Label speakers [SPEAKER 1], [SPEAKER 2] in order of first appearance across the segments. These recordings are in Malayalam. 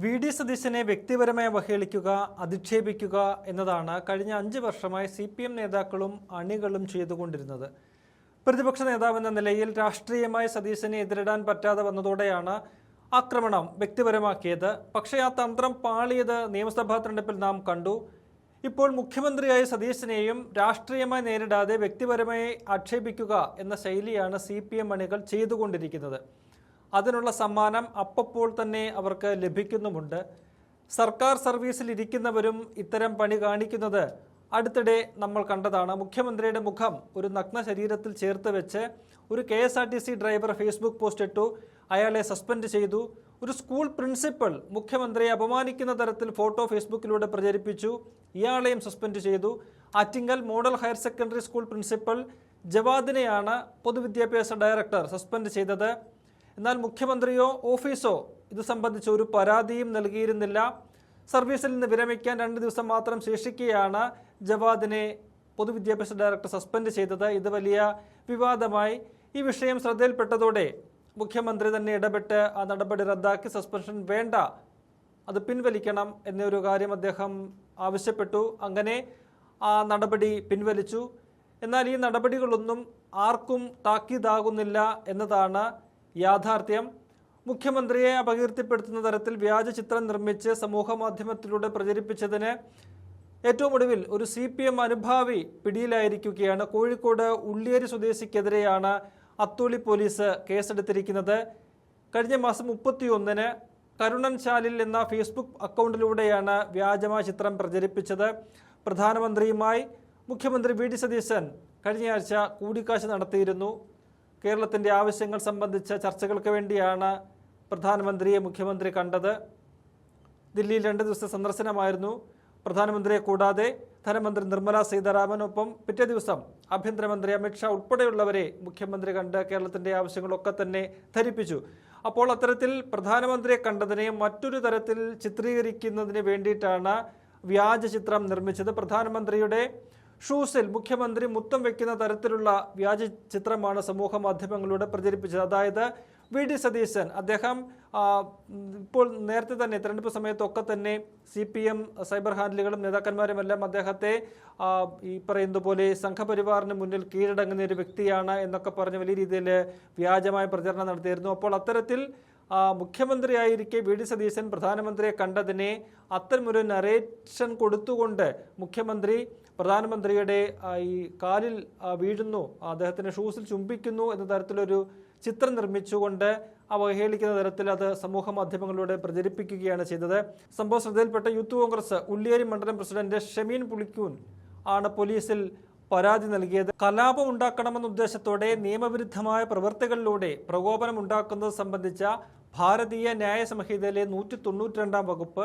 [SPEAKER 1] വി.ഡി. സതീശനെ വ്യക്തിപരമായി അവഹേളിക്കുക, അധിക്ഷേപിക്കുക എന്നതാണ് കഴിഞ്ഞ 5 വർഷമായി CPM നേതാക്കളും അണികളും ചെയ്തുകൊണ്ടിരുന്നത്. പ്രതിപക്ഷ നേതാവെന്ന നിലയിൽ രാഷ്ട്രീയമായി സതീശനെ എതിരിടാൻ പറ്റാതെ വന്നതോടെയാണ് ആക്രമണം വ്യക്തിപരമാക്കിയത്. പക്ഷേ ആ തന്ത്രം പാളിയത് നിയമസഭാ തെരഞ്ഞെടുപ്പിൽ നാം കണ്ടു. ഇപ്പോൾ മുഖ്യമന്ത്രിയായ സതീശനെയും രാഷ്ട്രീയമായി നേരിടാതെ വ്യക്തിപരമായി ആക്ഷേപിക്കുക എന്ന ശൈലിയാണ് CPM അണികൾ ചെയ്തുകൊണ്ടിരിക്കുന്നത്. അതിനുള്ള സമ്മാനം അപ്പോൾ തന്നെ അവർക്ക് ലഭിക്കുന്നുമുണ്ട്. സർക്കാർ സർവീസിൽ ഇരിക്കുന്നവരും ഇത്തരം പണി കാണിക്കുന്നത് അടുത്തിടെ നമ്മൾ കണ്ടതാണ്. മുഖ്യമന്ത്രിയുടെ മുഖം ഒരു നഗ്ന ശരീരത്തിൽ ചേർത്ത് വെച്ച് ഒരു KSRTC ഡ്രൈവർ ഫേസ്ബുക്ക് പോസ്റ്റ് ഇട്ടു. അയാളെ സസ്പെൻഡ് ചെയ്തു. ഒരു സ്കൂൾ പ്രിൻസിപ്പൽ മുഖ്യമന്ത്രിയെ അപമാനിക്കുന്ന തരത്തിൽ ഫോട്ടോ ഫേസ്ബുക്കിലൂടെ പ്രചരിപ്പിച്ചു. ഇയാളെയും സസ്പെൻഡ് ചെയ്തു. Attingal model higher secondary school principal ജവാദിനെയാണ് പൊതുവിദ്യാഭ്യാസ ഡയറക്ടർ സസ്പെൻഡ് ചെയ്തത്. എന്നാൽ മുഖ്യമന്ത്രിയോ ഓഫീസോ ഇത് സംബന്ധിച്ച് ഒരു പരാതിയും നൽകിയിരുന്നില്ല. സർവീസിൽ നിന്ന് വിരമിക്കാൻ 2 ദിവസം മാത്രം ശേഷിക്കെയാണ് ജവാദിനെ പൊതുവിദ്യാഭ്യാസ ഡയറക്ടർ സസ്പെൻഡ് ചെയ്തത്. ഇത് വലിയ വിവാദമായി. ഈ വിഷയം ശ്രദ്ധയിൽപ്പെട്ടതോടെ മുഖ്യമന്ത്രി തന്നെ ഇടപെട്ട് ആ നടപടി റദ്ദാക്കി സസ്പെൻഷൻ വേണ്ട, അത് പിൻവലിക്കണം എന്നൊരു കാര്യം അദ്ദേഹം ആവശ്യപ്പെട്ടു. അങ്ങനെ ആ നടപടി പിൻവലിച്ചു. എന്നാൽ ഈ നടപടികളൊന്നും ആർക്കും താക്കീതാകുന്നില്ല എന്നതാണ് യാഥാർത്ഥ്യം. മുഖ്യമന്ത്രിയെ അപകീർത്തിപ്പെടുത്തുന്ന തരത്തിൽ വ്യാജ ചിത്രം നിർമ്മിച്ച് സമൂഹ മാധ്യമത്തിലൂടെ പ്രചരിപ്പിച്ചതിന് ഏറ്റവും ഒടുവിൽ ഒരു CPM അനുഭാവി പിടിയിലായിരിക്കുകയാണ്. കോഴിക്കോട് ഉള്ളിയേരി സ്വദേശിക്കെതിരെയാണ് അത്തോളി പോലീസ് കേസെടുത്തിരിക്കുന്നത്. കഴിഞ്ഞ മാസം 31-ന് കരുണൻ ചാലിൽ എന്ന ഫേസ്ബുക്ക് അക്കൗണ്ടിലൂടെയാണ് വ്യാജമായ ചിത്രം പ്രചരിപ്പിച്ചത്. പ്രധാനമന്ത്രിയുമായി മുഖ്യമന്ത്രി V.D. സതീശൻ കഴിഞ്ഞയാഴ്ച കൂടിക്കാഴ്ച നടത്തിയിരുന്നു. കേരളത്തിൻ്റെ ആവശ്യങ്ങൾ സംബന്ധിച്ച ചർച്ചകൾക്ക് വേണ്ടിയാണ് പ്രധാനമന്ത്രിയെ മുഖ്യമന്ത്രി കണ്ടത്. ദില്ലിയിൽ 2 ദിവസത്തെ സന്ദർശനമായിരുന്നു. പ്രധാനമന്ത്രിയെ കൂടാതെ ധനമന്ത്രി നിർമ്മല സീതാരാമനൊപ്പം പിറ്റേ ദിവസം ആഭ്യന്തരമന്ത്രി അമിത്ഷാ ഉൾപ്പെടെയുള്ളവരെ മുഖ്യമന്ത്രി കണ്ട് കേരളത്തിൻ്റെ ആവശ്യങ്ങളൊക്കെ തന്നെ ധരിപ്പിച്ചു. അപ്പോൾ അത്തരത്തിൽ പ്രധാനമന്ത്രിയെ കണ്ടതിനെ മറ്റൊരു തരത്തിൽ ചിത്രീകരിക്കുന്നതിന് വേണ്ടിയിട്ടാണ് വ്യാജ ചിത്രം നിർമ്മിച്ചത്. പ്രധാനമന്ത്രിയുടെ ഷൂസിൽ മുഖ്യമന്ത്രി മുത്തം വയ്ക്കുന്ന തരത്തിലുള്ള വ്യാജ ചിത്രമാണ് സമൂഹ മാധ്യമങ്ങളിലൂടെ പ്രചരിപ്പിച്ചത്. അതായത് V.D. സതീശൻ അദ്ദേഹം ഇപ്പോൾ നേരത്തെ തന്നെ തെരഞ്ഞെടുപ്പ് സമയത്തൊക്കെ തന്നെ CPM സൈബർ ഹാൻഡിലുകളും നേതാക്കന്മാരുമെല്ലാം അദ്ദേഹത്തെ ഈ പറയുന്നത് പോലെ സംഘപരിവാറിന് മുന്നിൽ കീഴടങ്ങുന്ന ഒരു വ്യക്തിയാണ് എന്നൊക്കെ പറഞ്ഞ് വലിയ രീതിയിൽ വ്യാജമായ പ്രചരണം നടത്തിയിരുന്നു. അപ്പോൾ അത്തരത്തിൽ മുഖ്യമന്ത്രിയായിരിക്കെ V.D. സതീശൻ പ്രധാനമന്ത്രിയെ കണ്ടതിനെ അത്തരമൊരു നരേഷൻ കൊടുത്തുകൊണ്ട് മുഖ്യമന്ത്രി പ്രധാനമന്ത്രിയുടെ ഈ കാലിൽ വീഴുന്നു, അദ്ദേഹത്തിൻ്റെ ഷൂസിൽ ചുംബിക്കുന്നു എന്ന തരത്തിലൊരു ചിത്രം നിർമ്മിച്ചുകൊണ്ട് അവഹേളിക്കുന്ന തരത്തിൽ അത് സമൂഹ മാധ്യമങ്ങളിലൂടെ പ്രചരിപ്പിക്കുകയാണ് ചെയ്തത്. സംഭവം ശ്രദ്ധയിൽപ്പെട്ട യൂത്ത് കോൺഗ്രസ് ഉള്ളിയേരി മണ്ഡലം പ്രസിഡന്റ് ഷമീൻ പുളിക്കൂൻ ആണ് പോലീസിൽ പരാതി നൽകിയത്. കലാപം ഉണ്ടാക്കണമെന്ന ഉദ്ദേശത്തോടെ നിയമവിരുദ്ധമായ പ്രവൃത്തികളിലൂടെ പ്രകോപനം ഉണ്ടാക്കുന്നത് സംബന്ധിച്ച ഭാരതീയ ന്യായ സംഹിതയിലെ 192-ാം വകുപ്പ്,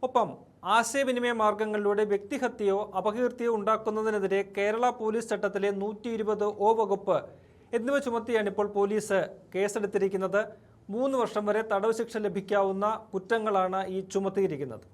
[SPEAKER 1] ഒപ്പം ആശയവിനിമയ മാർഗങ്ങളിലൂടെ വ്യക്തിഹത്യയോ അപകീർത്തിയോ ഉണ്ടാക്കുന്നതിനെതിരെ കേരള പോലീസ് ചട്ടത്തിലെ 120O വകുപ്പ് എന്നിവ ചുമത്തിയാണ് ഇപ്പോൾ പോലീസ് കേസെടുത്തിരിക്കുന്നത്. 3 വർഷം വരെ തടവ് ശിക്ഷ ലഭിക്കാവുന്ന കുറ്റങ്ങളാണ് ഈ ചുമത്തിയിരിക്കുന്നത്.